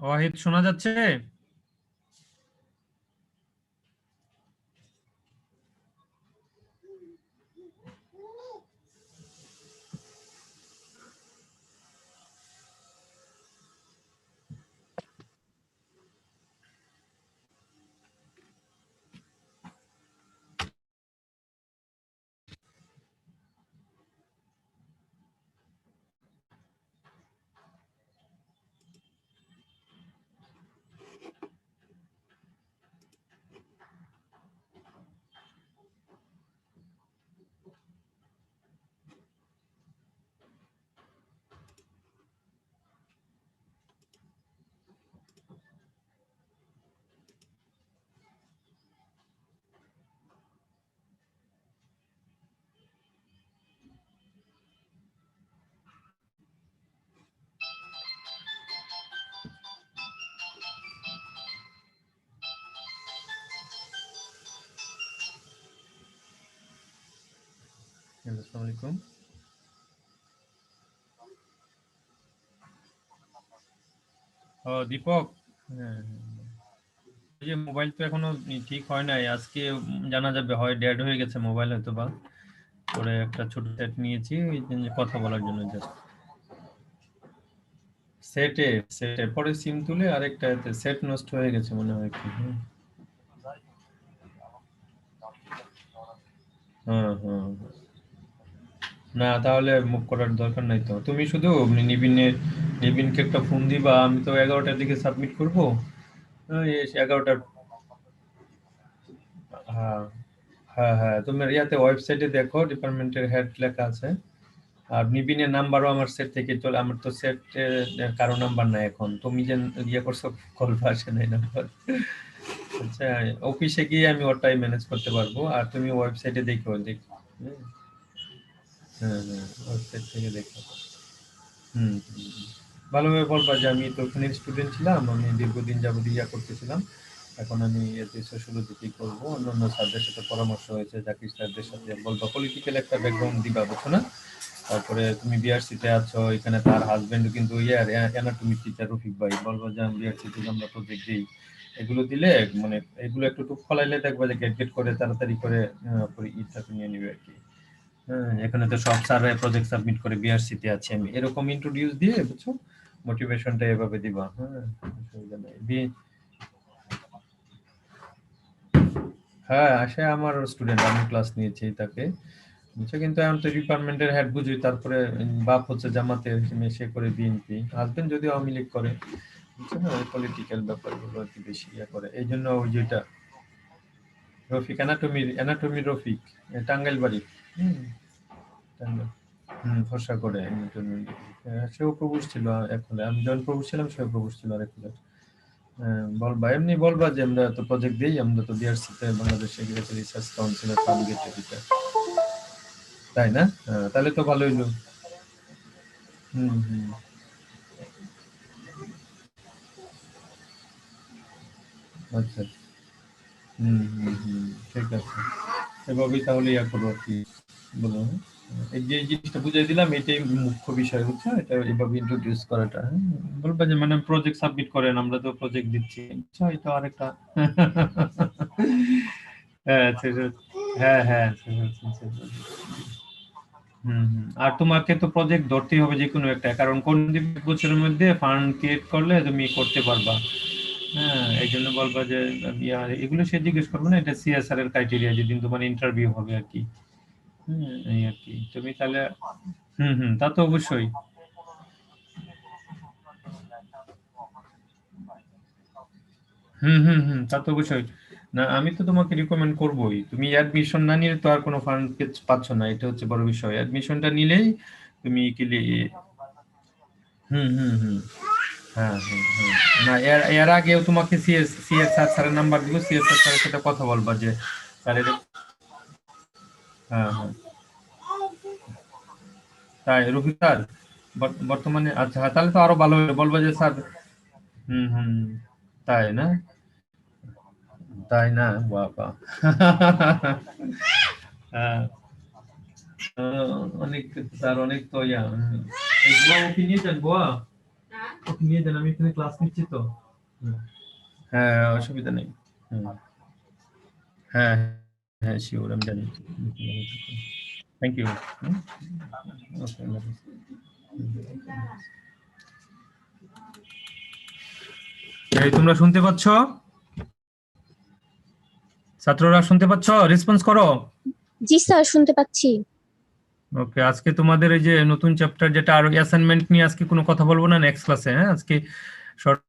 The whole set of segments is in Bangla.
ওয়াহিদ, শোনা যাচ্ছে? আসসালামু আলাইকুম। দীপক, হ্যাঁ, এই যে মোবাইল তো এখনো ঠিক হয় নাই। আজকে জানা যাবে, হয় ডেড হয়ে গেছে মোবাইল, হয়তো বা পরে একটা ছোট সেট নিয়েছি ওই জন্য কথা বলার জন্য। জাস্ট সেটে সেটে পরে সিম তুলে আরেকটা সেট নষ্ট হয়ে গেছে মনে হয় কি। হ্যাঁ, হ্যাঁ, না তাহলে মুভ করার দরকার নাই। তো তুমি শুধু নিবিনকে একটা ফোন দিবা। আমি তো 11টার দিকে সাবমিট করবো। 11টার, হ্যাঁ, হ্যাঁ, হ্যাঁ, তুমি ইয়াতে ওয়েবসাইটে দেখো, ডিপার্টমেন্টের হেড লেখা আছে। আর নিবিনের নাম্বারও আমার সেট থেকে চলে। আমার তো সেট কারো নাম্বার নাই এখন। তুমি যে ইয়ে করছো, কল আসে নাই নাম্বার। আচ্ছা, অফিসে গিয়ে আমি ওটাই ম্যানেজ করতে পারবো। আর তুমি ওয়েবসাইটে দেখো। হ্যাঁ, হ্যাঁ, ওয়েবসাইট থেকে দেখো। হুম, হুম, হুম। ভালোভাবে বলবা যে আমি তো ওখানে স্টুডেন্ট ছিলাম, আমি দীর্ঘদিন যাবত ইয়া করতেছিলাম। এখন আমি এতে সোশ্যোলজিতেই করবো। অন্যান্য স্যারদের সাথে পরামর্শ হয়েছে, জাকির স্যারদের সাথে বলবা। পলিটিক্যাল একটা ব্যাকগ্রাউন্ড দিবা, বুঝছো না? তারপরে তুমি বিআরসিতে আছো, এখানে তার হাজবেন্ড কিন্তু ইয়ার অ্যানাটমি টিচার রফিক ভাই। বলবো যে আমি বিআরসিতে আমরা প্রজেক্ট দিই। এগুলো দিলে মানে এগুলো একটু টুক ফলাইলে দেখবা যে গেট গেট করে তাড়াতাড়ি করে ইটাকে নিয়ে নিবে আর কি। হ্যাঁ, এখানে তো সব স্যার প্রজেক্ট সাবমিট করে বিআরসিতে আছে। আমি এরকম ইন্ট্রোডিউস দিয়ে, বুঝছো, মোটিভেশনটা এভাবে দিবা। হ্যাঁ, অসুবিধা নাই। হ্যাঁ, আসে আমার স্টুডেন্ট, আমি ক্লাস নিয়েছি তাকে, বুঝছো। কিন্তু এখন তো ডিপার্টমেন্টের হেড বুঝি। তারপরে বাপ হচ্ছে জামাতে, সে করে বিএনপি, হাজবেন্ড যদি আওয়ামী লীগ করে, বুঝছো না, ওই পলিটিক্যাল ব্যাপারগুলো আর কি বেশি ইয়ে করে। এই জন্য ওই যেটা রফিক, অ্যানাটমি রফিক, টাঙ্গাইল বাড়ি। হুম, টাঙ্গাইল। ফর্সা করে অ্যানাটমি রফিক। সেও প্রভুষ ছিল এক হলে। আমি যখন প্রভুষ ছিলাম সেও প্রভুষ ছিল আরেক হলে। বলবা, এমনি বলবা যে আমরা তো প্রজেক্ট দিই, আমরা তো বিআরসিতে, বাংলাদেশ এগ্রিকালচার রিসার্চ কাউন্সিলের ফার্ম গেট এডিটর। তাই না? তাহলে তো ভালোই হলো। হুম, হুম। আচ্ছা। হুম, হুম, হুম। ঠিক আছে। এভাবেই তাহলে ইয়া করবো আর কি। বলো, হ্যাঁ? এই যে জিনিসটা বুঝিয়ে দিলাম, এটাই মুখ্য বিষয় হচ্ছে এটা, এভাবে ইন্ট্রোডিউস করাটা। হ্যাঁ? বলবা যে মানে প্রজেক্ট সাবমিট করেন, আমরা তো প্রজেক্ট দিচ্ছি। আচ্ছা, এটা আরেকটা। হ্যাঁ, হ্যাঁ, হ্যাঁ, হুম, হুম। আর তোমাকে তো প্রজেক্ট ধরতেই হবে যে কোনো একটা, কারণ কোন বছরের মধ্যে ফান্ড ক্রিয়েট করলে তুমি করতে পারবা। হ্যাঁ, এই জন্য বলবা যে এগুলো সে জিজ্ঞেস করবে না, এটা সিএসআর এর ক্রাইটেরিয়া, যেদিন তোমার ইন্টারভিউ হবে আর কি। হুম, এই আর কি তুমি তাহলে। হুম, হুম, তা তো অবশ্যই। হুম, হুম, হুম, তা তো অবশ্যই। না, আমি তো তোমাকে রিকমেন্ড করবোই। তুমি অ্যাডমিশন না নিলে তো আর কোনো ফান্ড পাচ্ছ না, এটা হচ্ছে বড় বিষয়। অ্যাডমিশনটা নিলেই তুমি কি হুম, হুম, হুম। হ্যাঁ, হ্যাঁ, হ্যাঁ। না, এর এর আগেও তোমাকে সিএস স্যারের নাম্বার দিব। সিএস স্যারের সাথে কথা বলবা যে স্যারের। হ্যাঁ, হ্যাঁ। তাই রফিক স্যার বর্তমানে, আচ্ছা, হ্যাঁ, তাহলে তো আরো ভালো হলো। বলবো যে স্যার। হুম, হুম। তাই না? তাই না? বাবা। হ্যাঁ, অনেক স্যার, অনেক তো ইয়া। এই গোয়া কি নিয়েছেন, গোয়া? ওকে নিয়ে যান, আমি এখানে ক্লাস নিচ্ছি তো। হ্যাঁ, অসুবিধা নেই। হ্যাঁ হ্যাঁ, শিওর, আমি জানি। Thank you. এই তোমরা শুনতে পাচ্ছ? ছাত্ররা শুনতে পাচ্ছ? রেসপন্স করো। জি স্যার, শুনতে পাচ্ছি। ওকে, আজকে তোমাদের এই যে নতুন চ্যাপ্টার যেটা আর অ্যাসাইনমেন্ট নিয়ে আজকে কোনো কথা বলবো না, নেক্সট ক্লাসে। হ্যাঁ, আজকে শর্ট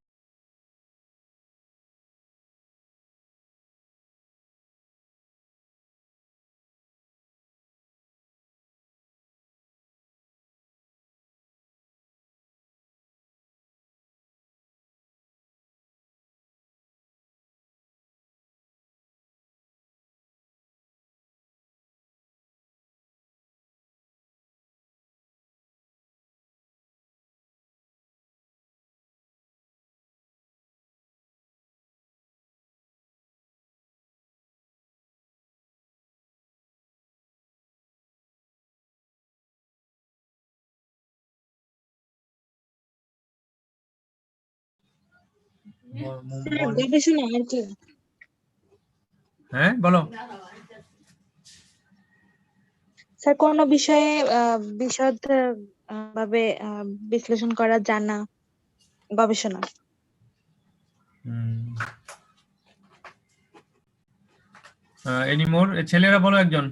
গবেষণা আর কি? হ্যাঁ বলো। স্যার কোন বিষয়ে বিশদ ভাবে বিশ্লেষণ করা জানা গবেষণা। এনিমোর ছেলেরা বলো একজন।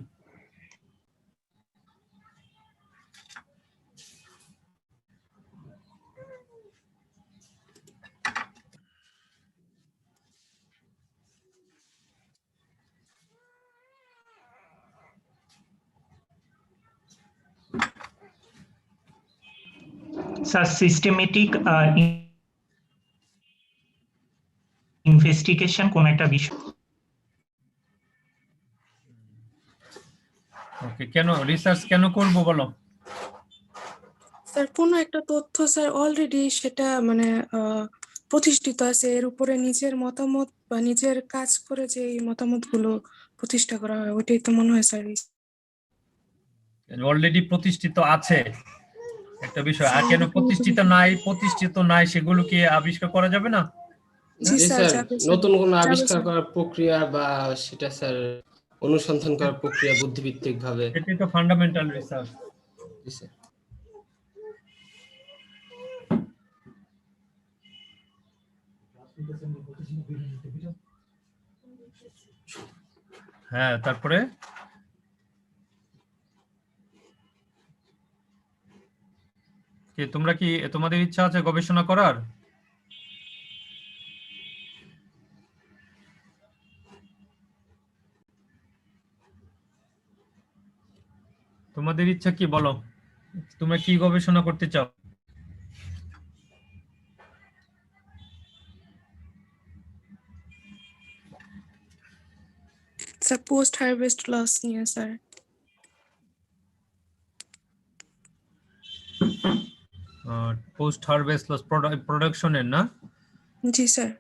স্যার সিস্টেমেটিক ইনভেস্টিগেশন কোন একটা বিষয়। ওকে, কেন রিসার্চ কেন করব বলো? স্যার কোনো একটা তথ্য স্যার অলরেডি সেটা মানে প্রতিষ্ঠিত আছে, এর উপরে নিজের মতামত বা নিজের কাজ করে যে এই মতামতগুলো প্রতিষ্ঠা করা হয়, ওইটাই তো মনে হয় স্যার। অলরেডি প্রতিষ্ঠিত আছে একটা বিষয়, আর কেন প্রতিষ্ঠিত নাই সেগুলো কি আবিষ্কার করা যাবে না? জি জি স্যার, স্যার, যাবে নতুন কোনো যাবে আবিষ্কার স্যার। করার প্রক্রিয়া বা সেটা স্যার অনুসন্ধান করার প্রক্রিয়া বুদ্ধিভিত্তিক ভাবে। এটাই তো ফান্ডামেন্টাল রিসার্চ। জি স্যার। হ্যাঁ, তারপরে কি তোমরা কি তোমাদের ইচ্ছা আছে গবেষণা করার? তোমাদের ইচ্ছা কি বলো? তোমরা কি গবেষণা করতে চাও? স্যার পোস্ট হারভেস্ট লস নিয়ে স্যার। পোস্ট হারভেস্ট লস প্রোডাকশনের না? জি স্যার।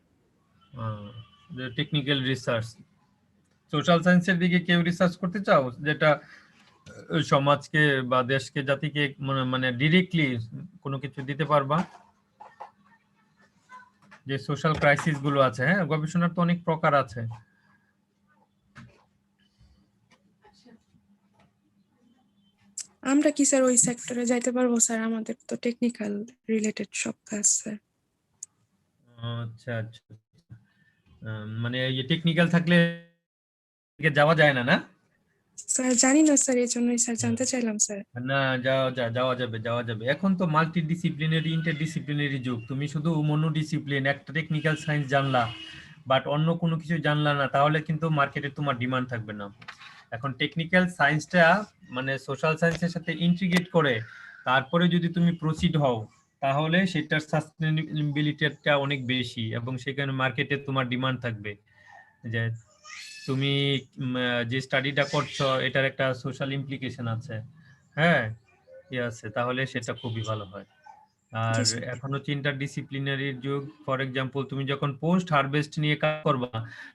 Technical research. সোশ্যাল সায়েন্সের দিকে কেউ রিসার্চ করতে চাও, যেটা সমাজকে বা দেশকে জাতিকে মানে ডিরেক্টলি কোনো কিছু দিতে পারবা? যে সোশ্যাল ক্রাইসিস গুলো আছে, হ্যাঁ, গবেষণার তো অনেক প্রকার আছে। আমরা কি স্যার ওই সেক্টরে যাইতে পারবো স্যার? আমাদের তো টেকনিক্যাল রিলেটেড সব কাজ স্যার। আচ্ছা আচ্ছা, মানে এই টেকনিক্যাল থাকলে যাওয়া যায় না? না স্যার জানি না স্যার, এই জন্যই স্যার জানতে চাইলাম স্যার। না, যাওয়া যাবে। এখন তো মাল্টি ডিসিপ্লিনারি ইন্টারডিসিপ্লিনারি যুগ। তুমি শুধু মনো ডিসিপ্লিন একটা টেকনিক্যাল সায়েন্স জানলা বাট অন্য কোনো কিছু জানলা না, তাহলে কিন্তু মার্কেটে তোমার ডিমান্ড থাকবে না। এখন টেকনিক্যাল সায়েন্সটা মানে সোশ্যাল সায়েন্সের সাথে ইন্টিগ্রেট করে তারপরে যদি তুমি প্রসিড হও, তাহলে সেটার সাস্টেনেবিলিটিটা অনেক বেশি এবং সেখানে মার্কেটে তোমার ডিমান্ড থাকবে। যে তুমি যে স্টাডিটা করছো এটার একটা সোশ্যাল ইমপ্লিকেশন আছে, হ্যাঁ, আছে, তাহলে সেটা খুবই ভালো হয়। আর এখন হচ্ছে ইন্টারডিসিপ্লিনারির যুগ। ফর এক্সাম্পল, তুমি যখন পোস্ট হারভেস্ট নিয়ে কাজ করবা,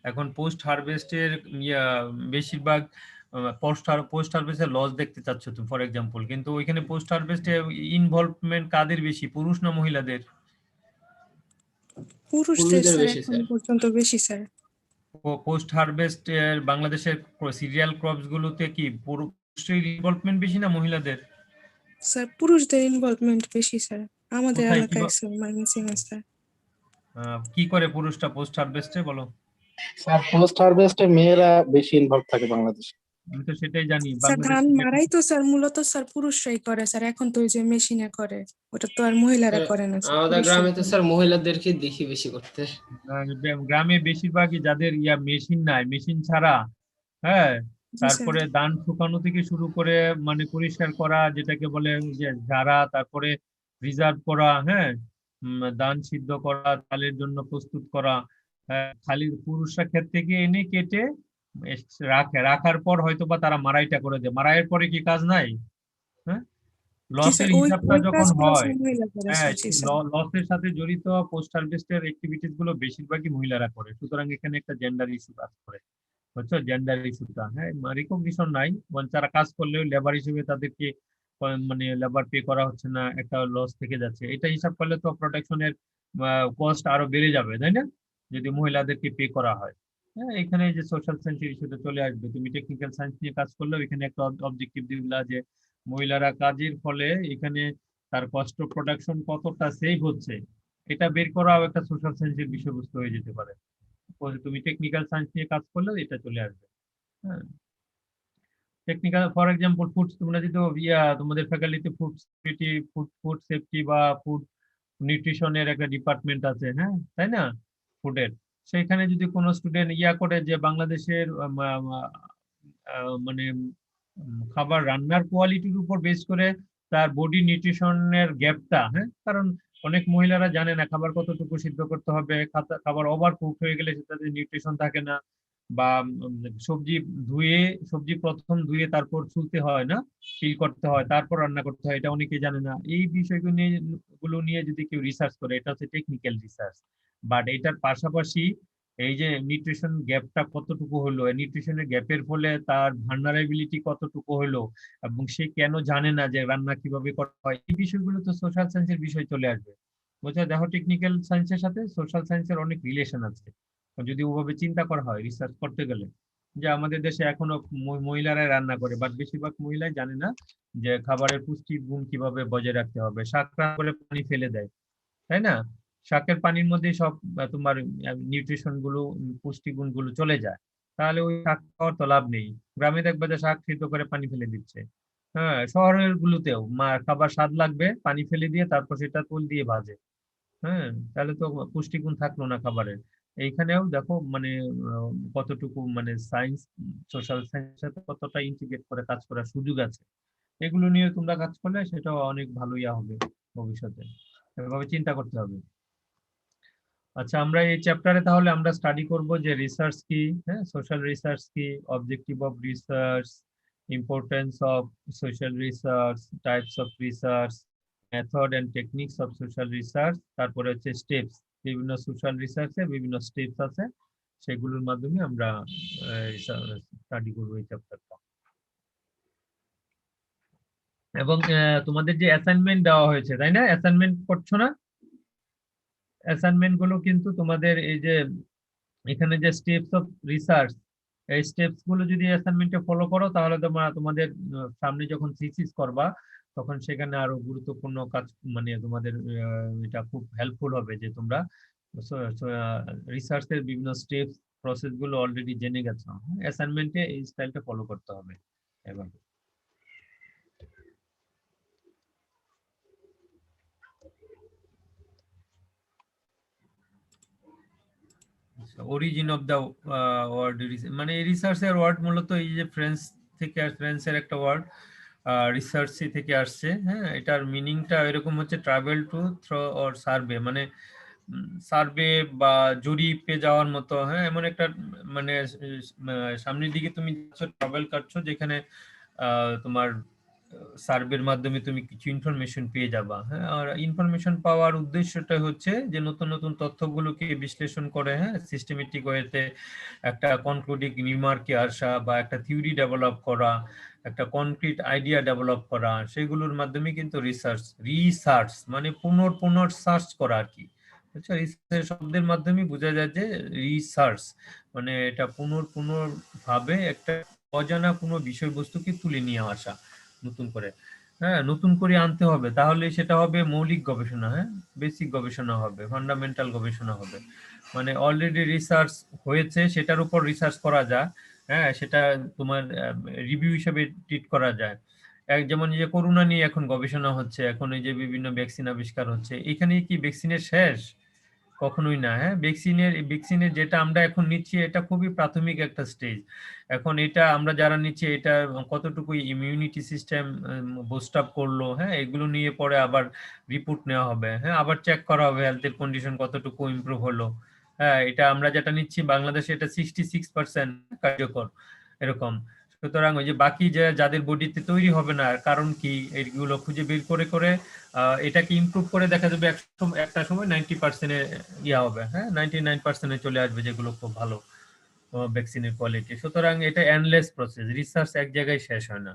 এখন পোস্ট হারভেস্টের বেশিরভাগ পোস্ট হারভেস্টের লস দেখতে চাচ্ছ তুমি, ফর এক্সাম্পল, কিন্তু ওইখানে পোস্ট হারভেস্টে ইনভলভমেন্ট কাদের বেশি, পুরুষ না মহিলাদের? পুরুষদের পুরুষদের স্যার বেশি এখন স্যার। পর্যন্ত বেশি স্যার। পোস্ট হারভেস্ট বাংলাদেশের সিরিয়াল ক্রপস গুলোতে কি পুরুষের ইনভলভমেন্ট বেশি না মহিলাদের? স্যার পুরুষদের ইনভলভমেন্ট বেশি স্যার আমাদের কোথায় এলাকায় স্যার ময়মনসিংহে স্যার। কি করে পুরুষটা পোস্ট হারভেস্টে বলো? স্যার পোস্ট হারভেস্টে মেয়েরা বেশি ইনভলভ থাকে বাংলাদেশে। আমি তো সেটাই জানি স্যার ধান বাংলাদেশে মারাই তো স্যার মূলত স্যার পুরুষরাই করে স্যার, এখন তো ওই যে মেশিনে করে, ওটা তো আর মহিলারা স্যার, করে না স্যার, আমাদের পুরুষরাই গ্রামে তো করে। স্যার মহিলাদেরকে দেখি বেশি করতে। গ্রামে বেশিরভাগই যাদের মেশিন নাই, মেশিন ছাড়া, হ্যাঁ, জি স্যার। তারপরে ধান শুকানো থেকে শুরু করে মানে পরিষ্কার করা যেটাকে বলে যে ঝাড়া, তারপরে রিজার্ভ করা, হ্যাঁ, ধান সিদ্ধ করা, চালের জন্য প্রস্তুত করা, খালি পুরুষরা ক্ষেত থেকে এনে কেটে রাখার পর হয়তো বা তারা মারাইটা করে দেয়। মারাইয়ের পরে কি কাজ নাই? হ্যাঁ, জি স্যার, লসের ওই হিসাবটা ওই যখন কাজগুলো হয়, স্যার মহিলা করে হ্যাঁ, স্যার। জি স্যার। লসের সাথে জড়িত পোস্ট হারভেস্টের অ্যাক্টিভিটিস গুলো বেশিরভাগই মহিলারা করে। সুতরাং এখানে একটা জেন্ডার ইস্যু কাজ করে, বুঝছো? জেন্ডার ইস্যুটা, হ্যাঁ, রিকগনিশন নাই, তারা কাজ করলেও লেবার হিসেবে তাদেরকে মানে লেবার পে করা হচ্ছে না, একটা লস থেকে যাচ্ছে। এটা হিসাব করলে তো প্রোটেকশনের কস্ট আরো বেড়ে যাবে, তাই না, যদি মহিলাদেরকে পে করা হয়। হ্যাঁ, এখানে যে সোশ্যাল সায়েন্সের ইস্যুটা চলে আসবে। তুমি টেকনিক্যাল সায়েন্স নিয়ে কাজ করলেও এখানে একটা অবজেক্টিভ দিলা যে মহিলারা কাজের ফলে এখানে তার কস্ট অফ প্রোডাকশন কতটা সেভ হচ্ছে, এটা বের করাও একটা সোশ্যাল সায়েন্সের বিষয়বস্তু হয়ে যেতে পারে। তুমি টেকনিক্যাল সায়েন্স নিয়ে কাজ করলে এটা চলে আসবে। হ্যাঁ, টেকনিক্যাল ফর এক্সাম্পল ফুড, তোমরা যদি তোমাদের ফ্যাকাল্টিতে ফুড সিকিউরিটি, ফুড সেফটি বা ফুড নিউট্রিশনের একটা ডিপার্টমেন্ট আছে, হ্যাঁ, তাই না, ফুডের। সেখানে যদি কোনো স্টুডেন্ট করে যে বাংলাদেশের মানে খাবার রান্নার কোয়ালিটির উপর বেস করে তার বডি নিউট্রিশনের গ্যাপটা, হ্যাঁ, কারণ অনেক মহিলারা জানে না খাবার কতটুকু সিদ্ধ করতে হবে, খাবার ওভার কুক হয়ে গেলে সেটাতে নিউট্রিশন থাকে না, বা সবজি প্রথম ধুয়ে তারপর ছুলতে হয় না, ফিল করতে হয়, তারপর রান্না করতে হয়, এটা অনেকে জানে না। এই বিষয়গুলো নিয়ে যদি কেউ রিসার্চ করে, এটা হচ্ছে টেকনিক্যাল রিসার্চ। বাট এটার পাশাপাশি এই যে নিউট্রিশন গ্যাপটা কতটুকু হলো, নিউট্রিশনের গ্যাপের ফলে তার ভালনারেবিলিটি কতটুকু হলো, এবং সে কেন জানে না যে রান্না কিভাবে করতে হয়, এই বিষয়গুলো তো সোশ্যাল সায়েন্সের বিষয় চলে আসবে। বুঝছো, দেখো টেকনিক্যাল সায়েন্সের সাথে সোশ্যাল সায়েন্সের অনেক রিলেশন আছে যদি ওভাবে চিন্তা করা হয় রিসার্চ করতে গেলে। যে আমাদের দেশে এখনো মহিলারাই রান্না করে, বাট বেশিরভাগ মহিলাই জানে না যে খাবারের পুষ্টি গুণ কিভাবে বজায় রাখতে হবে। শাক রান্না করে পানি ফেলে দেয়, তাই না, শাকের পানির মধ্যে সব তোমার নিউট্রিশন গুলো, পুষ্টিগুণ গুলো চলে যায়, তাহলে ওই শাক খাওয়ার তো লাভ নেই। গ্রামে দেখবে যে শাক সিদ্ধ করে পানি ফেলে দিচ্ছে। হ্যাঁ, শহরের গুলোতেও খাবার স্বাদ লাগবে, পানি ফেলে দিয়ে তারপর সেটা তুল দিয়ে ভাজে। হ্যাঁ, তাহলে তো পুষ্টিগুণ থাকলো না খাবারের। এইখানেও দেখো মানে কতটুকু মানে সায়েন্স সোশ্যাল সায়েন্সের সাথে কতটা ইন্টিগ্রেট করে কাজ করার সুযোগ আছে। এগুলো নিয়ে তোমরা কাজ করলে সেটাও অনেক ভালো হবে ভবিষ্যতে, এভাবে চিন্তা করতে হবে। আচ্ছা, আমরা এই চ্যাপ্টারে তাহলে আমরা স্টাডি করব যে রিসার্চ কি, হ্যাঁ, সোশ্যাল রিসার্চ কি, objective of research, importance of social research, types of research, method and techniques of social research, তারপরে হচ্ছে স্টেপস, বিভিন্ন সোশ্যাল রিসার্চের বিভিন্ন স্টেপস আছে, সেগুলোর মাধ্যমে আমরা স্টাডি করব এই চ্যাপ্টারটা। এবং তোমাদের যে অ্যাসাইনমেন্ট দেওয়া হয়েছে, তাই না, অ্যাসাইনমেন্ট করছো না? অ্যাসাইনমেন্ট গুলো কিন্তু তোমাদের এই যে এখানে যে স্টেপস অফ রিসার্চ, এই স্টেপস গুলো যদি অ্যাসাইনমেন্টে ফলো করো তাহলে তোমাদের সামনে যখন থিসিস করবা তখন সেখানে আরো গুরুত্বপূর্ণ কাজ মানে তোমাদের এটা খুব হেল্পফুল হবে যে তোমরা রিসার্চের বিভিন্ন স্টেপস প্রসেস গুলো অলরেডি জেনে গেছো। অ্যাসাইনমেন্টে এই স্টাইলটা ফলো করতে হবে এবার। অরিজিন অফ দা ওয়ার্ড, মানে রিসার্চের ওয়ার্ড মূলত এই যে ফ্রেঞ্চ থেকে, ফ্রেঞ্চের একটা ওয়ার্ড রিসার্চি থেকে আসছে। হ্যাঁ, এটার মিনিংটা এরকম হচ্ছে travel to through or survey, মানে সার্ভে বা জরিপে যাওয়ার মতো। হ্যাঁ, এমন একটা মানে সামনের দিকে তুমি ট্রাভেল করছো যেখানে তোমার সার্ভের মাধ্যমে তুমি কিছু ইনফরমেশন পেয়ে যাবা। হ্যাঁ, আর ইনফরমেশন পাওয়ার উদ্দেশ্যটা হচ্ছে যে নতুন নতুন তথ্যগুলোকে বিশ্লেষণ করে, হ্যাঁ, সিস্টেমেটিক ওয়েতে একটা কনক্লুডিং রিমার্কে আসা বা একটা থিওরি ডেভেলপ করা, একটা কনক্রিট আইডিয়া ডেভেলপ করা, সেগুলোর মাধ্যমে কিন্তু রিসার্চ মানে পুনর সার্চ করা আর কি। আচ্ছা, রিসার্চ শব্দের মাধ্যমে বোঝা যায় যে রিসার্চ মানে এটা পুনর্ভাবে একটা অজানা কোনো বিষয়বস্তুকে তুলে নিয়ে আসা নতুন করে, হ্যাঁ, নতুন করে আনতে হবে, তাহলে সেটা হবে মৌলিক গবেষণা, হ্যাঁ, বেসিক গবেষণা হবে, ফান্ডামেন্টাল গবেষণা হবে। মানে অলরেডি রিসার্চ হয়েছে সেটার উপর রিসার্চ করা যায়, হ্যাঁ, সেটা তোমার রিভিউ হিসেবে ট্রিট করা যায়। যেমন এই যে করোনা নিয়ে এখন গবেষণা হচ্ছে, এখন এই যে বিভিন্ন ভ্যাকসিন আবিষ্কার হচ্ছে, এখানে কি ভ্যাকসিনের শেষ? কখনোই না, হ্যাঁ। ভ্যাকসিনের যেটা আমরা এখন নিচ্ছি এটা খুবই প্রাথমিক একটা স্টেজ। এখন এটা আমরা যারা নিচ্ছি এটা কতটুকু ইমিউনিটি সিস্টেম বুস্ট আপ করলো, হ্যাঁ, এগুলো নিয়ে পরে আবার রিপোর্ট নেওয়া হবে, হ্যাঁ, আবার চেক করা হবে হেলথের কন্ডিশন কতটুকু ইমপ্রুভ হলো। হ্যাঁ, এটা আমরা যেটা নিচ্ছি বাংলাদেশে এটা 66% কার্যকর এরকম। সুতরাং ওই যে বাকি যে যাদের বডিতে তৈরি হবে না, কারণ কি, এইগুলো খুঁজে বের করে করে এটাকে ইমপ্রুভ করে দেখা যাবে একটা সময় 90% ইয়া হবে, হ্যাঁ, 99% চলে আসবে, যেগুলো খুব ভালো ভ্যাকসিনের কোয়ালিটি। সুতরাং এটা এন্ডলেস প্রসেস, রিসার্চ এক জায়গায় শেষ হয় না।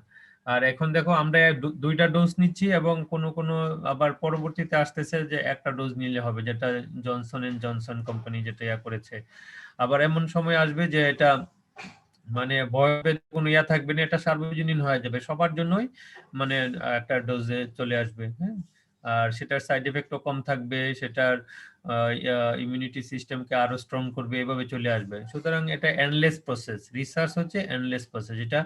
আর এখন দেখো আমরা দুইটা ডোজ নিচ্ছি এবং কোনো আবার পরবর্তীতে আসতেছে যে একটা ডোজ নিলে হবে, যেটা জনসন এন্ড জনসন কোম্পানি যেটা ইয়া করেছে। আবার এমন সময় আসবে যে এটা মানে ভয়ের কোনো ইয়া থাকবে না, এটা সার্বজনীন হয়ে যাবে, সবার জন্যই মানে একটা ডোজে চলে আসবে, হ্যাঁ। আর সেটার সাইড এফেক্টও কম থাকবে, সেটার ইমিউনিটি সিস্টেমকে আরো স্ট্রং করবে, এভাবে চলে আসবে। সুতরাং এটা এন্ডলেস প্রসেস, রিসার্চ হচ্ছে এন্ডলেস প্রসেস। এটা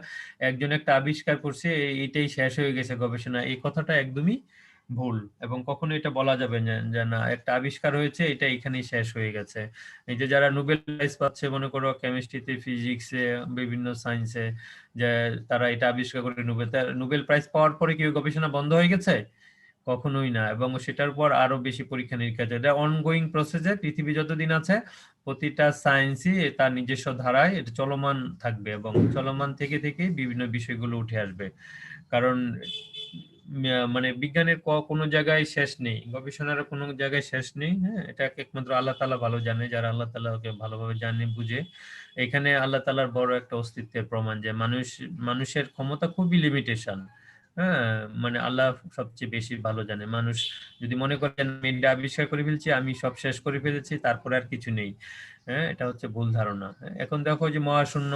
একজন একটা আবিষ্কার করছে এটাই শেষ হয়ে গেছে গবেষণা, এই কথাটা একদমই ভুল, এবং কখনো এটা বলা যাবে না যে না একটা আবিষ্কার হয়েছে এটা এখানেই শেষ হয়ে গেছে। এই যে যারা নোবেল প্রাইজ পাচ্ছে, মনে করো কেমিস্ট্রিতে, ফিজিক্সে, বিভিন্ন সায়েন্সে, যে তারা এটা আবিষ্কার করে নোবেল প্রাইজ পাওয়ার পরে কি ওই গবেষণা বন্ধ হয়ে গেছে? কখনোই না, এবং সেটার পর আরো বেশি পরীক্ষা নিরীক্ষা চলে, এটা অনগোয়িং প্রসেসে পৃথিবী যতদিন আছে প্রতিটা সায়েন্সই তার নিজস্ব ধারায় এটা চলমান থাকবে, এবং চলমান থেকে থেকে বিভিন্ন বিষয়গুলো উঠে আসবে। কারণ মানে বিজ্ঞানের কোনো জায়গায় শেষ নেই, গবেষণার কোনো জায়গায় শেষ নেই, হ্যাঁ, এটা একমাত্র আল্লাহ তাআলা ভালো জানে, যারা আল্লাহ তাআলাকে ভালোভাবে জানে বুঝে। এখানে আল্লাহ তাআলার বড় একটা অস্তিত্বের প্রমাণ যে মানুষের ক্ষমতা খুবই লিমিটেশন, হ্যাঁ, মানে আল্লাহ সবচেয়ে বেশি ভালো জানে। মানুষ যদি মনে করেন আমি এটা আবিষ্কার করে ফেলছি, আমি সব শেষ করে ফেলেছি, তারপরে আর কিছু নেই, হ্যাঁ, এটা হচ্ছে ভুল ধারণা। এখন দেখো যে মহাশূন্য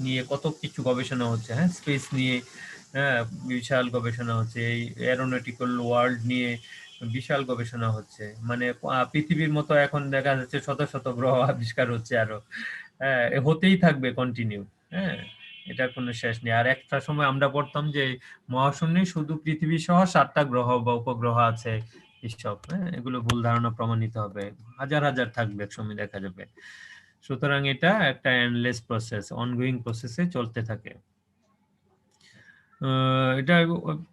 নিয়ে কত কিছু গবেষণা হচ্ছে, হ্যাঁ, স্পেস নিয়ে, হ্যাঁ, বিশাল গবেষণা হচ্ছে, এই এরোনটিক্যাল ওয়ার্ল্ড নিয়ে বিশাল গবেষণা হচ্ছে। মানে পৃথিবীর মতো এখন দেখা যাচ্ছে শত শত গ্রহ আবিষ্কার হচ্ছে আরো, হ্যাঁ, হতেই থাকবে কন্টিনিউ, হ্যাঁ, এটার কোনো শেষ নেই। আর একটা সময় আমরা পড়তাম যে মহাশূন্যে শুধু পৃথিবী সহ 7টা গ্রহ বা উপগ্রহ আছে, এসব, হ্যাঁ, এগুলো ভুল ধারণা প্রমাণিত হবে, হাজার হাজার থাকবে এক সময় দেখা যাবে। সুতরাং এটা একটা এন্ডলেস প্রসেস, অনগোয়িং প্রসেসে চলতে থাকে। এটা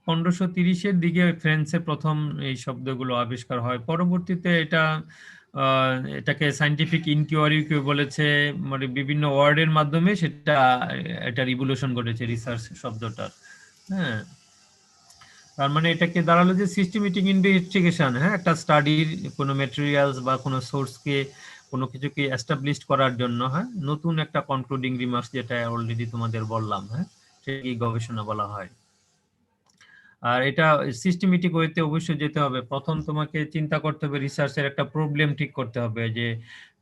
1530-এর দিকে ফ্রান্সে প্রথম এই শব্দগুলো আবিষ্কার হয়। পরবর্তীতে এটাকে সায়েন্টিফিক ইনকোয়ারি কেউ বলেছে, মানে বিভিন্ন ওয়ার্ডের মাধ্যমে এটা রিভলিউশন ঘটেছে রিসার্চ শব্দটার, হ্যাঁ। তার মানে এটাকে দাঁড়ালো যে সিস্টেমেটিক ইনভেস্টিগেশন, হ্যাঁ, একটা স্টাডির কোনো ম্যাটেরিয়ালস বা কোনো সোর্সকে, কোনো কিছুকে এস্টাবলিশ করার জন্য, হ্যাঁ, নতুন একটা কনক্লুডিং রিমার্কস, যেটা অলরেডি তোমাদের বললাম, হ্যাঁ, সেটাকে গবেষণা বলা হয়। আর এটা সিস্টেমেটিক ওয়েতে অবশ্যই যেতে হবে। প্রথম তোমাকে চিন্তা করতে হবে, রিসার্চের একটা প্রবলেম ঠিক করতে হবে, যে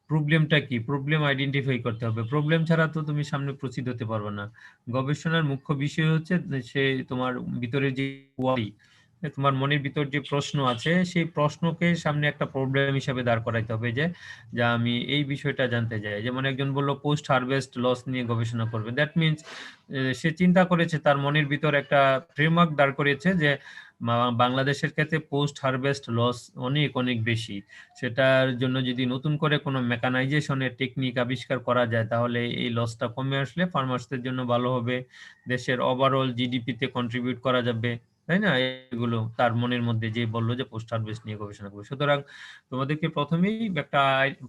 প্রবলেমটা কি, প্রবলেম আইডেন্টিফাই করতে হবে। প্রবলেম ছাড়া তো তুমি সামনে প্রসিড হতে পারবে না। গবেষণার মুখ্য বিষয় হচ্ছে সে তোমার ভিতরে যে ওয়ারি, তোমার মনের ভিতর যে প্রশ্ন আছে, সেই প্রশ্নকে সামনে একটা প্রবলেম হিসাবে দাঁড় করাইতে হবে, যে যা আমি এই বিষয়টা জানতে চাই। যেমন একজন বললো পোস্ট হারভেস্ট লস নিয়ে গবেষণা করবে, দ্যাট মিনস সে চিন্তা করেছে, তার মনের ভিতর একটা ফ্রেমওয়ার্ক দাঁড় করিয়েছে যে বাংলাদেশের ক্ষেত্রে পোস্ট হারভেস্ট লস অনেক অনেক বেশি, সেটার জন্য যদি নতুন করে কোনো মেকানাইজেশনের টেকনিক আবিষ্কার করা যায়, তাহলে এই লসটা কমে আসলে ফার্মার্সদের জন্য ভালো হবে, দেশের ওভারঅল জিডিপিতে কন্ট্রিবিউট করা যাবে, তাই না? এগুলো তার মনের মধ্যে যে বললো যে পোস্ট হারভেস্ট নিয়ে গবেষণা করবে। সুতরাং তোমাদেরকে প্রথমেই একটা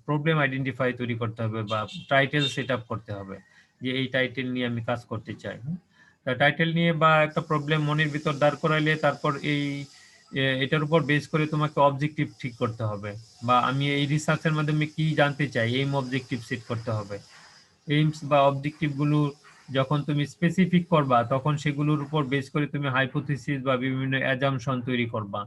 প্রবলেম আইডেন্টিফাই তৈরি করতে হবে, বা টাইটেল সেট আপ করতে হবে, যে এই টাইটেল নিয়ে আমি কাজ করতে চাই। টাইটেল নিয়ে বা একটা প্রবলেম মনের ভিতর দাঁড় করাইলে তারপর এটার উপর বেস করে তোমাকে অবজেক্টিভ ঠিক করতে হবে, বা আমি এই রিসার্চের মাধ্যমে কি জানতে চাই, এইম অবজেক্টিভ সেট করতে হবে। এইমস বা অবজেক্টিভ গুলো যখন তুমি স্পেসিফিক করবা, তখন সেগুলোর উপর বেস করে তুমি হাইপোথিসিস বা বিভিন্ন অ্যাজাম্পশন তৈরি করবা,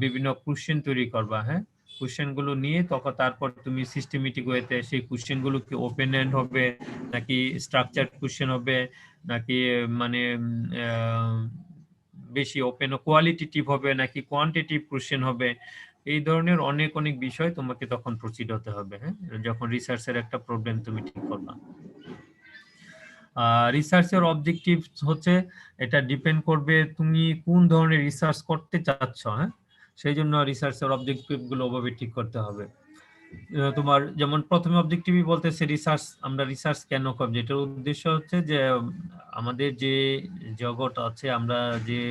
বিভিন্ন কোশ্চেন তৈরি করবা, হ্যাঁ, কোশ্চেন গুলো নিয়ে তখন তারপর তুমি সিস্টেমেটিক ওয়েতে সেই কোশ্চেন গুলো কি ওপেন এন্ড হবে নাকি স্ট্রাকচার কোশ্চেন হবে নাকি মানে বেশি ওপেন ও কোয়ালিটেটিভ হবে নাকি কোয়ান্টিটিভ কোশ্চেন হবে, এই ধরনের অনেক অনেক বিষয় তোমাকে তখন প্রসিড হতে হবে, হ্যাঁ, যখন রিসার্চের একটা প্রবলেম তুমি ঠিক করবা। রিসার্চের অবজেক্টিভ হচ্ছে এটা ডিপেন্ড করবে তুমি কোন ধরনের রিসার্চ করতে চাচ্ছ, হ্যাঁ, সেই জন্য রিসার্চের অবজেক্টিভ গুলো ওভাবে ঠিক করতে হবে। তোমার যেমন প্রথমে অবজেক্টিভই বলতেছে রিসার্চ, আমরা রিসার্চ কেন করব, যেটার উদ্দেশ্য হচ্ছে যে আমাদের যে জগৎ আছে, আমরা যে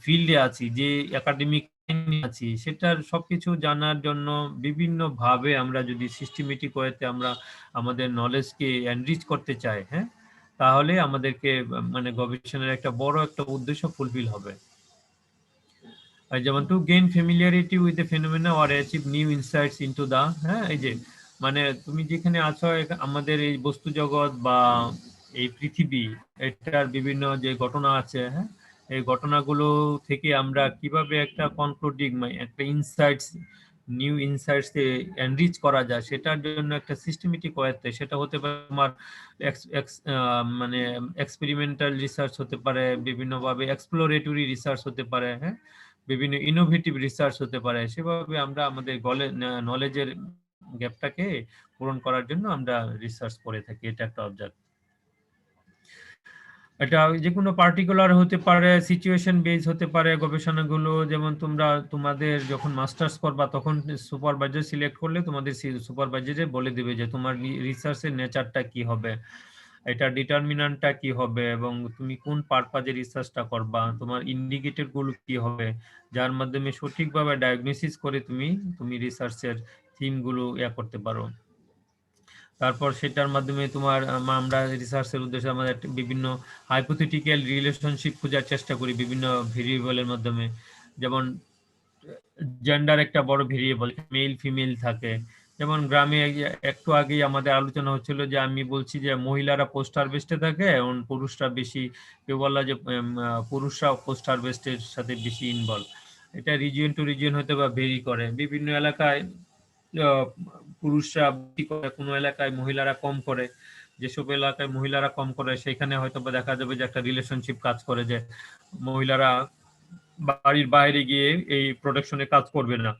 ফিল্ডে আছি, যে একাডেমিক আছি, সেটার সবকিছু জানার জন্য বিভিন্ন ভাবে আমরা যদি সিস্টেমেটিক ওয়েতে আমরা আমাদের নলেজকে এনরিচ করতে চাই, হ্যাঁ, তাহলে আমাদেরকে মানে গবেষণার একটা বড় একটা উদ্দেশ্য ফুলফিল হবে। যেমন to gain familiarity with the phenomena or achieve new insights into the, হ্যাঁ, এই যে মানে তুমি যেখানে আছো আমাদের এই বস্তু জগৎ বা এই পৃথিবী, এটার বিভিন্ন যে ঘটনা আছে, হ্যাঁ, এই ঘটনাগুলো থেকে আমরা কিভাবে একটা কনক্লুডিং একটা ইনসাইটস, নিউ ইনসাইটস এনরিচ করা যায়, সেটার জন্য একটা সিস্টেমেটিক ওয়েতে, সেটা হতে পারে তোমার মানে এক্সপেরিমেন্টাল রিসার্চ হতে পারে, বিভিন্নভাবে এক্সপ্লোরেটরি রিসার্চ হতে পারে, হ্যাঁ, বিভিন্ন ইনোভেটিভ রিসার্চ হতে পারে, সেভাবে আমরা আমাদের নলেজের গ্যাপটাকে পূরণ করার জন্য আমরা রিসার্চ করে থাকি। এটা একটা অবজেক্ট। এটা যে কোনো পার্টিকুলার হতে পারে, সিচুয়েশন বেস হতে পারে গবেষণাগুলো। যেমন তোমরা তোমাদের যখন মাস্টার্স করবা তখন সুপারভাইজার সিলেক্ট করলে তোমাদের সুপারভাইজারে বলে দিবে যে তোমার রিসার্চের নেচারটা কি হবে, এটা ডিটারমিনান্টটা কি হবে, এবং তুমি কোন পারপাজে রিসার্চটা করবা, তোমার ইন্ডিকেটর গুলো কি হবে, যার মাধ্যমে সঠিকভাবে ডায়াগনোসিস করে তুমি রিসার্চের থিম গুলো করতে পারো। তারপর সেটার মাধ্যমে তোমার আমরা রিসার্চের উদ্দেশ্যে আমাদের বিভিন্ন হাইপোথেটিক্যাল রিলেশনশিপ খোঁজার চেষ্টা করি বিভিন্ন ভেরিয়েবলের মাধ্যমে। যেমন জেন্ডার একটা বড় ভেরিয়েবল, মেল ফিমেল থাকে। যেমন গ্রামে একটু আগেই আমাদের আলোচনা হচ্ছিল যে আমি বলছি যে মহিলারা পোস্ট হারভেস্টে থাকে এবং পুরুষরা বেশি, কেউ বললা যে পুরুষরা পোস্ট হারভেস্টের সাথে বেশি ইনভলভ। এটা রিজিয়ন টু রিজিয়ন হয়তো বা ভেরি করে, বিভিন্ন এলাকায় পুরুষরা বেশি করে, কোনো এলাকায় মহিলারা কম করে। যেসব এলাকায় মহিলারা কম করে সেখানে হয়তো বা দেখা যাবে যে একটা রিলেশনশিপ কাজ করে, যে মহিলারা বাড়ির বাইরে গিয়ে এই প্রোডাকশনে কাজ করবে না,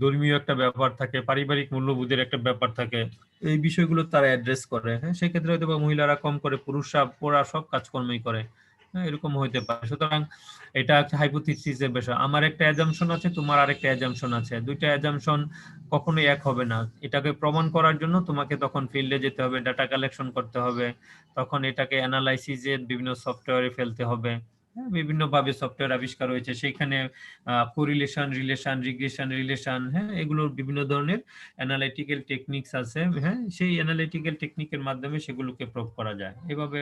ধর্মীয় একটা ব্যাপার থাকে, পারিবারিক মূল্যবোধের একটা ব্যাপার থাকে, এই বিষয়গুলো তারা অ্যাড্রেস করে, হ্যাঁ, সেক্ষেত্রে হয়তো বা মহিলারা কম করে, পুরুষরা পুরা সব কাজকর্মই করে, হ্যাঁ, এরকম হইতে পারে। সুতরাং এটা একটা হাইপোথিসিসের বিষয়। আমার একটা অ্যাজাম্পশন আছে, তোমার আরেকটা অ্যাজাম্পশন আছে, দুইটা অ্যাজাম্পশন কখনোই এক হবে না। এটাকে প্রমাণ করার জন্য তোমাকে তখন ফিল্ডে যেতে হবে, ডাটা কালেকশন করতে হবে, তখন এটাকে অ্যানালাইসিসের বিভিন্ন সফটওয়্যারে ফেলতে হবে, বিভিন্ন ভাবে সফটওয়্যার আবিষ্কার হয়েছে, সেখানে কোরিলেশন, রিলেশন, রিগ্রেশন, রিলেশন, হ্যাঁ, এগুলোর বিভিন্ন ধরনের অ্যানালিটিক্যাল টেকনিক্স আছে, হ্যাঁ, সেই অ্যানালিটিক্যাল টেকনিকের মাধ্যমে সেগুলোকে প্রুভ করা যায়। এভাবে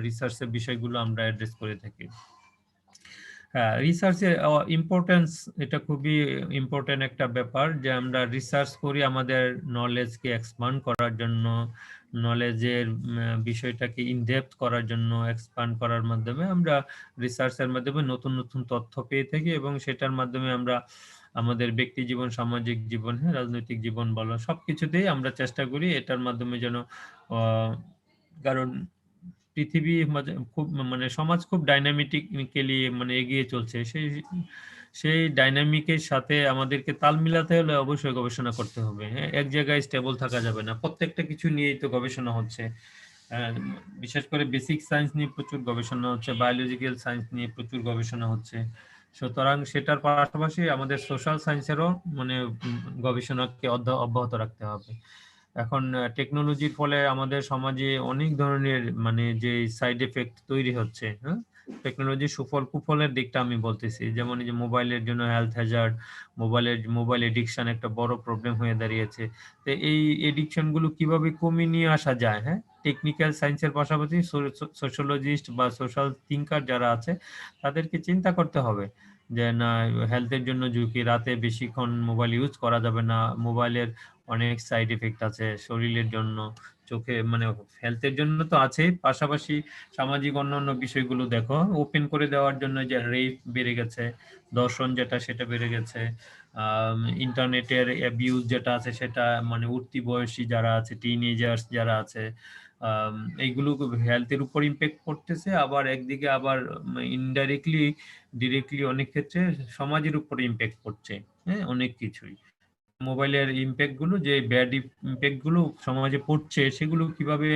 রিসার্চের বিষয়গুলো আমরা অ্যাড্রেস করে থাকি। হ্যাঁ, রিসার্চের ইম্পর্টেন্স, এটা খুবই ইম্পর্টেন্ট একটা ব্যাপার, যে আমরা রিসার্চ করি আমাদের নলেজকে এক্সপান্ড করার জন্য, নলেজের বিষয়টাকে ইনডেপথ করার জন্য, এক্সপান্ড করার মাধ্যমে আমরা রিসার্চের মাধ্যমে নতুন নতুন তথ্য পেয়ে থাকি, এবং সেটার মাধ্যমে আমরা আমাদের ব্যক্তি জীবন, সামাজিক জীবন, হ্যাঁ, রাজনৈতিক জীবন বলো, সবকিছুতেই আমরা চেষ্টা করি এটার মাধ্যমে যেন কারণ পৃথিবী খুব মানে সমাজ খুব ডাইনামিক্যালি মানে এগিয়ে চলছে, সেই ডাইনামিকের সাথে আমাদেরকে তাল মিলাতে হলে অবশ্যই গবেষণা করতে হবে, হ্যাঁ, এক জায়গায় স্টেবল থাকা যাবে না, প্রত্যেকটা কিছু নিয়েই তো গবেষণা হচ্ছে। বিশেষ করে বেসিক সায়েন্স নিয়ে প্রচুর গবেষণা হচ্ছে, বায়োলজিক্যাল সায়েন্স নিয়ে প্রচুর গবেষণা হচ্ছে। সুতরাং সেটার পাশাপাশি আমাদের সোশ্যাল সায়েন্সেরও মানে গবেষণাকে অব্যাহত রাখতে হবে। এখন টেকনোলজির ফলে আমাদের সমাজে অনেক ধরনের মানে যে সাইড এফেক্ট তৈরি হচ্ছে, হ্যাঁ, টেকনোলজির সুফল কুফলের দিকটা আমি বলতেছি, যেমন এই যে মোবাইলের জন্য হেলথ হ্যাজার্ড, মোবাইল এডিকশন একটা বড় প্রবলেম হয়ে দাঁড়িয়েছে। তো এই এডিকশন গুলো কিভাবে কমিয়ে নিয়ে আসা যায়, হ্যাঁ, টেকনিক্যাল সায়েন্সের পাশাপাশি সোশ্যোলজিস্ট বা সোশ্যাল থিঙ্কার যারা আছে তাদেরকে চিন্তা করতে হবে যে না, হেলথের জন্য ঝুঁকি, রাতে বেশিক্ষণ মোবাইল ইউজ করা যাবে না, মোবাইলের অনেক সাইড এফেক্ট আছে শরীরের জন্য, চোখে মানে হেলথের জন্য তো আছেই, পাশাপাশি সামাজিক অন্যান্য বিষয়গুলো দেখো ওপেন করে দেওয়ার জন্য যে রেপ বেড়ে গেছে, দর্শন যেটা সেটা বেড়ে গেছে, ইন্টারনেটের অ্যাবিউজ যেটা আছে সেটা মানে উঠতি বয়সী যারা আছে, টিনেজার্স যারা আছে, এইগুলো হেলথের উপর ইম্প্যাক্ট করতেছে, আবার একদিকে আবার ইনডাইরেক্টলি ডিরেক্টলি অনেক ক্ষেত্রে সমাজের উপর ইম্প্যাক্ট করছে। হ্যাঁ, অনেক কিছুই মোবাইলের ইম্প্যাক্ট গুলো, যে ব্যাড ইম্প্যাক্ট গুলো সমাজে পড়ছে সেগুলো কিভাবে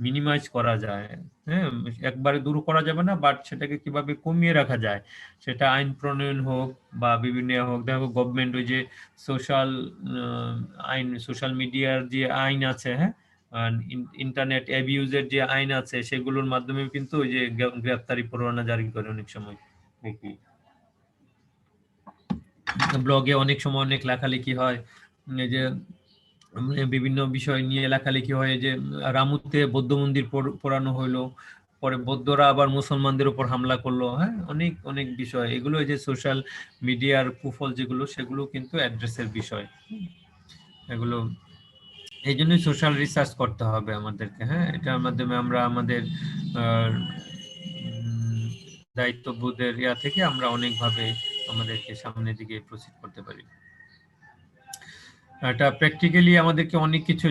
মিনিমাইজ করা যায়। হ্যাঁ, একবারে দূর করা যাবে না, বাট সেটাকে কিভাবে কমিয়ে রাখা যায়, সেটা আইন প্রণয়ন হোক বা বিভিন্ন হোক। দেখো গভর্নমেন্ট ওই যে সোশ্যাল আইন, সোশ্যাল মিডিয়ার যে আইন আছে, হ্যাঁ, ইন্টারনেট অ্যাবিউজের যে আইন আছে, সেগুলোর মাধ্যমে কিন্তু ওই যে গ্রেফতারি পরোয়ানা জারি করে অনেক সময় দেখি। ব্লগে অনেক সময় অনেক লেখালেখি হয়, এই যে বিভিন্ন বিষয় নিয়ে লেখালেখি হয়, যে রামুতে বৌদ্ধ মন্দির পোড়ানো হইলো, পরে বৌদ্ধরা আবার মুসলমানদের উপর হামলা করলো। হ্যাঁ, অনেক অনেক বিষয় এগুলো, এই যে সোশ্যাল মিডিয়ার কুফল যেগুলো, সেগুলো কিন্তু অ্যাড্রেসের বিষয়। এগুলো এই জন্যই সোশ্যাল রিসার্চ করতে হবে আমাদেরকে। হ্যাঁ, এটার মাধ্যমে আমরা আমাদের দায়িত্ববোধের ইয়া থেকে আমরা অনেকভাবে আমাদেরকে সামনের দিকে প্রসিড করতে পারি। এটা প্র্যাকটিক্যালি আমাদেরকে অনেক কিছু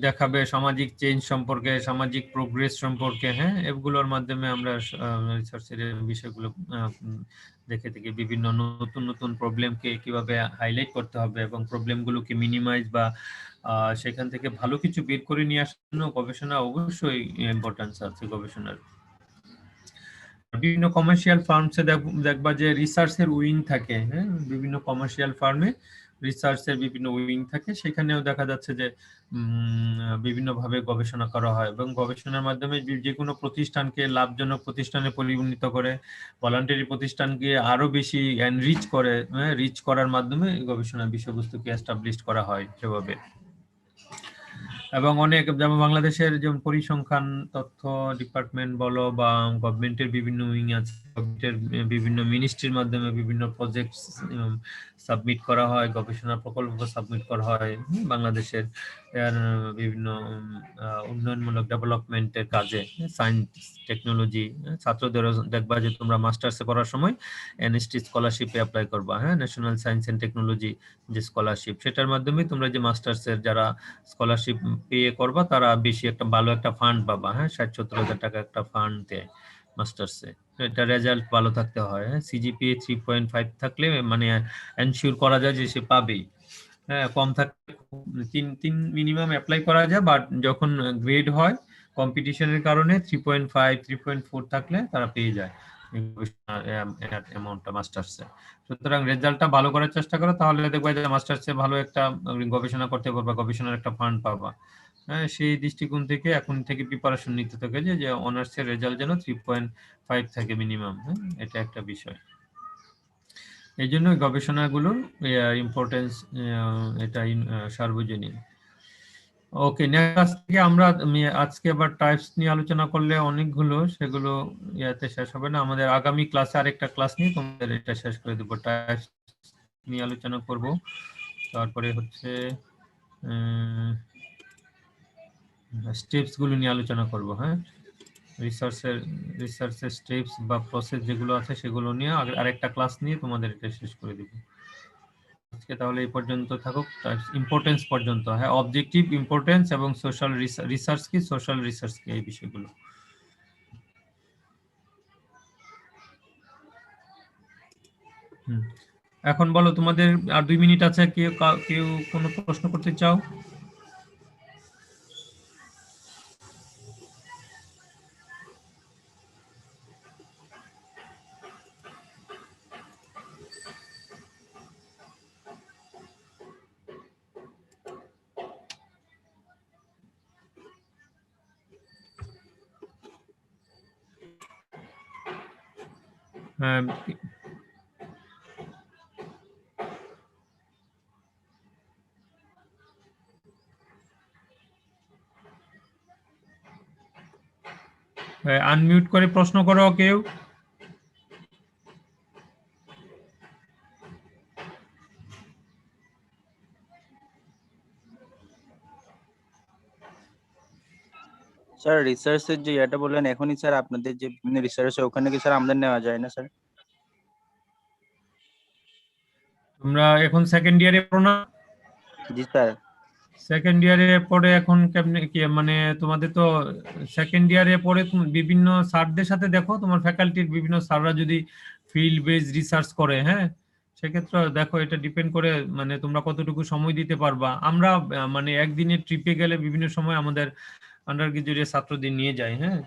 দেখাবে, সামাজিক চেঞ্জ সম্পর্কে, সামাজিক প্রোগ্রেস সম্পর্কে। হ্যাঁ, এগুলোর মাধ্যমে আমরা রিসার্চের বিষয়গুলো দেখে থেকে বিভিন্ন নতুন নতুন প্রবলেমকে কিভাবে হাইলাইট করতে হবে এবং প্রবলেমগুলোকে মিনিমাইজ বা সেখান থেকে ভালো কিছু বের করে নিয়ে আসার গবেষণা অবশ্যই ইম্পর্টেন্স আছে গবেষণার। বিভিন্ন কমার্শিয়াল ফার্মসে দেখবা যে রিসার্চের উইং থাকে। হ্যাঁ, বিভিন্ন কমার্শিয়াল ফার্মে রিসার্চের বিভিন্ন উইং থাকে, সেখানেও দেখা যাচ্ছে যে বিভিন্নভাবে গবেষণা করা হয় এবং গবেষণার মাধ্যমে যে কোনো প্রতিষ্ঠানকে লাভজনক প্রতিষ্ঠানে পরিণত করে, ভলান্টারি প্রতিষ্ঠানকে আরো বেশি এনরিচ করে, রিচ করার মাধ্যমে গবেষণা বিষয়বস্তুকে এস্টাবলিশ করা হয় সেভাবে। এবং অনেক, যেমন বাংলাদেশের যেমন পরিসংখ্যান তথ্য ডিপার্টমেন্ট বলো বা গভর্নমেন্টের বিভিন্ন উইং আছে, গভর্নমেন্টের বিভিন্ন মিনিস্ট্রির মাধ্যমে বিভিন্ন প্রজেক্ট সাবমিট করা হয়, গবেষণা প্রকল্প সাবমিট করা হয় বাংলাদেশের বিভিন্ন উন্নয়নমূলক ডেভেলপমেন্টের কাজে, সায়েন্স টেকনোলজি। ছাত্রদের দেখবা যে তোমরা মাস্টার্সে পড়ার সময় এনএসটি স্কলারশিপে অ্যাপ্লাই করবা, হ্যাঁ, ন্যাশনাল সায়েন্স এন্ড টেকনোলজি যে স্কলারশিপ, সেটার মাধ্যমে তোমরা যে মাস্টার্সের যারা স্কলারশিপ পে করবা তারা বেশি একটা ভালো একটা ফান্ড পাবা। হ্যাঁ, 60-70 হাজার টাকা একটা ফান্ড দেয় মাস্টার্সে। এটা রেজাল্ট ভালো থাকতে হয়। হ্যাঁ, সিজিপিএ 3.5 থাকলে মানে এনশিওর করা যায় যে সে পাবেই। হ্যাঁ, কম থাকলে 3 মিনিমাম অ্যাপ্লাই করা যায়, বাট যখন গ্রেড হয় কম্পিটিশনের কারণে 3.5 3.4 থাকলে তারা পেয়ে যায় অ্যামাউন্টটা মাস্টার্সে। সুতরাং রেজাল্টটা ভালো করার চেষ্টা করো, তাহলে দেখবা যে মাস্টার্সে ভালো একটা গবেষণা করতে পারবা, গবেষণার একটা ফান্ড পাবা। হ্যাঁ, সেই দৃষ্টিকোণ থেকে এখন থেকে প্রিপারেশন নিতে থাকে যে অনার্সের রেজাল্ট যেন 3.5 থাকে মিনিমাম। হ্যাঁ, এটা একটা বিষয়। এই জন্য গবেষণাগুলোর ইম্পর্টেন্স এটা সার্বজনীন। ওকে, নেক্সট থেকে আমরা আজকে আবার টাইপস নিয়ে আলোচনা করলে অনেকগুলো, সেগুলো ইয়াতে শেষ হবে না। আমাদের আগামী ক্লাসে আরেকটা ক্লাস নিয়ে তোমাদের এটা শেষ করে দেবো, টাইপস নিয়ে আলোচনা করব। তারপরে হচ্ছে স্টেপস গুলো নিয়ে আলোচনা করব। হ্যাঁ, রিসার্চের স্টেপস বা প্রসেস যেগুলো আছে সেগুলো নিয়ে আরেকটা ক্লাস নিয়ে তোমাদের এটা শেষ করে দেব আজকে। তাহলে এই পর্যন্ত থাকুক, ইম্পর্টেন্স পর্যন্ত। হ্যাঁ, অবজেক্টিভ, ইম্পর্টেন্স এবং সোশ্যাল রিসার্চ কি, সোশ্যাল রিসার্চ কি, এই বিষয়গুলো। এখন বলো, তোমাদের আর 2 মিনিট আছে, কেউ কোনো প্রশ্ন করতে চাও? হ্যাঁ, আনমিউট করে প্রশ্ন করো কেউ। স্যার রিসার্চের যে এটা বললেন এখনই স্যার আপনাদের যে রিসার্চ ওখানে কি স্যার আমাদের নেওয়া যায় না স্যার? তোমরা এখন সেকেন্ড ইয়ারে পড়ো না? জি স্যার। সেকেন্ড ইয়ারে পড়ে এখন কেমনে কি মানে তোমাদের তো সেকেন্ড ইয়ারে পড়ে বিভিন্ন স্যারদের সাথে দেখো, তোমার ফ্যাকাল্টির বিভিন্ন স্যাররা যদি ফিল্ড বেস রিসার্চ করে, হ্যাঁ, সেক্ষেত্রে দেখো এটা ডিপেন্ড করে মানে তোমরা কতটুকু সময় দিতে পারবা। আমরা মানে একদিনের ট্রিপে গেলে বিভিন্ন সময় আমাদের আন্ডার গ্রাজুয়েটের ছাত্রদের নিয়ে যাই, হ্যাঁ,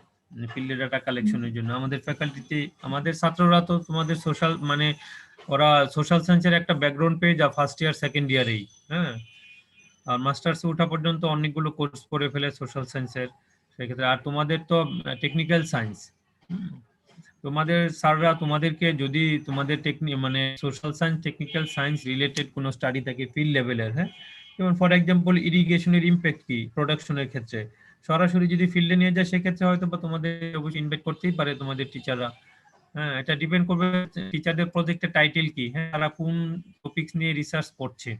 ফিল্ডে ডাটা কালেকশনের জন্য। আমাদের ফ্যাকাল্টিতে আমাদের ছাত্ররা তো তোমাদের সোশ্যাল মানে ওরা সোশ্যাল সায়েন্সের একটা ব্যাকগ্রাউন্ড পেয়ে যা ফার্স্ট ইয়ার সেকেন্ড ইয়ারেই, হ্যাঁ, আর মাস্টার্সে ওঠা পর্যন্ত অনেকগুলো কোর্স করে ফেলে সোশ্যাল সায়েন্সের সেক্ষেত্রে। আর তোমাদের তো টেকনিক্যাল সায়েন্স, তোমাদের স্যাররা তোমাদেরকে যদি তোমাদের মানে social science technical science related কোনো স্টাডি থাকে ফিল্ড লেভেলের, হ্যাঁ, যেমন ফর এক্সাম্পল ইরিগেশনের ইম্প্যাক্ট কি প্রোডাকশনের ক্ষেত্রে, সরাসরি যদি ফিল্ডে নিয়ে যায় সেক্ষেত্রে হয়তো বা তোমাদের অবশ্যই ইনভাইট করতেই পারে তোমাদের টিচাররা। হ্যাঁ, এটা ডিপেন্ড করবে টিচারদের প্রজেক্টের টাইটেল কি, হ্যাঁ, তারা কোন টপিকস নিয়ে রিসার্চ করছে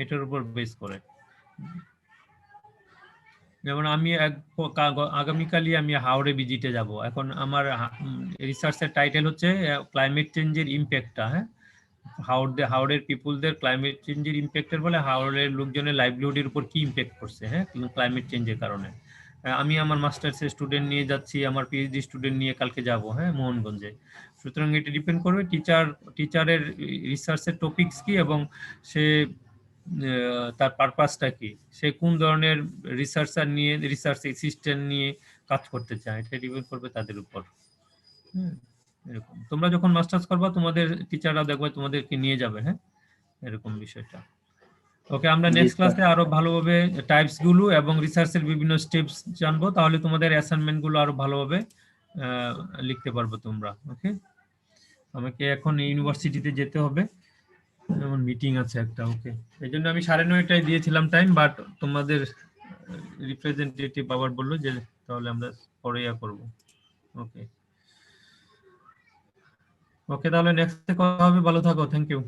এটার উপর বেস করে। যেমন আমি আগামীকালই আমি হাওড়ে ভিজিটে যাব। এখন আমার রিসার্চের টাইটেল হচ্ছে ক্লাইমেট চেঞ্জের ইম্প্যাক্টটা, হ্যাঁ, হাওড়ের পিপুলদের ক্লাইমেট চেঞ্জের ইম্প্যাক্টের বলে হাওড়ের লোকজনের লাইভলিহুডের উপর কি ইম্প্যাক্ট করছে, হ্যাঁ, ক্লাইমেট চেঞ্জের কারণে। আমি আমার মাস্টার্সের স্টুডেন্ট নিয়ে যাচ্ছি, আমার পিএইচডি স্টুডেন্ট নিয়ে কালকে যাব, হ্যাঁ, মোহনগঞ্জে। সুতরাং এটা ডিপেন্ড করবে টিচারের রিসার্চের টপিকস কি এবং সে তার পারপাসটা কি, সে কোন ধরনের রিসার্চার নিয়ে রিসার্চ অ্যাসিস্ট্যান্ট নিয়ে কাজ করতে চায়, এটা ডিপেন্ড করবে তাদের উপর। এরকম তোমরা যখন মাস্টার্স করবা তোমাদের টিচাররা দেখবে তোমাদেরকে নিয়ে যাবে, হ্যাঁ, এরকম বিষয়টা। ওকে, আমরা নেক্সট ক্লাসে আরো ভালোভাবে টাইপস গুলো এবং রিসার্চের বিভিন্ন স্টেপস জানবো, তাহলে তোমাদের অ্যাসাইনমেন্ট গুলো আরো ভালোভাবে লিখতে পারবে তোমরা। ওকে, আমাকে এখন ইউনিভার্সিটিতে যেতে হবে, যেমন মিটিং আছে একটা। ওকে, এই জন্য আমি 9:30টায় দিয়েছিলাম টাইম, বাট তোমাদের রিপ্রেজেন্টেটিভ আবার বললো যে তাহলে আমরা পরে করবো। ওকে, তাহলে নেক্সটে কথা হবে, ভালো থাকো, থ্যাংক ইউ।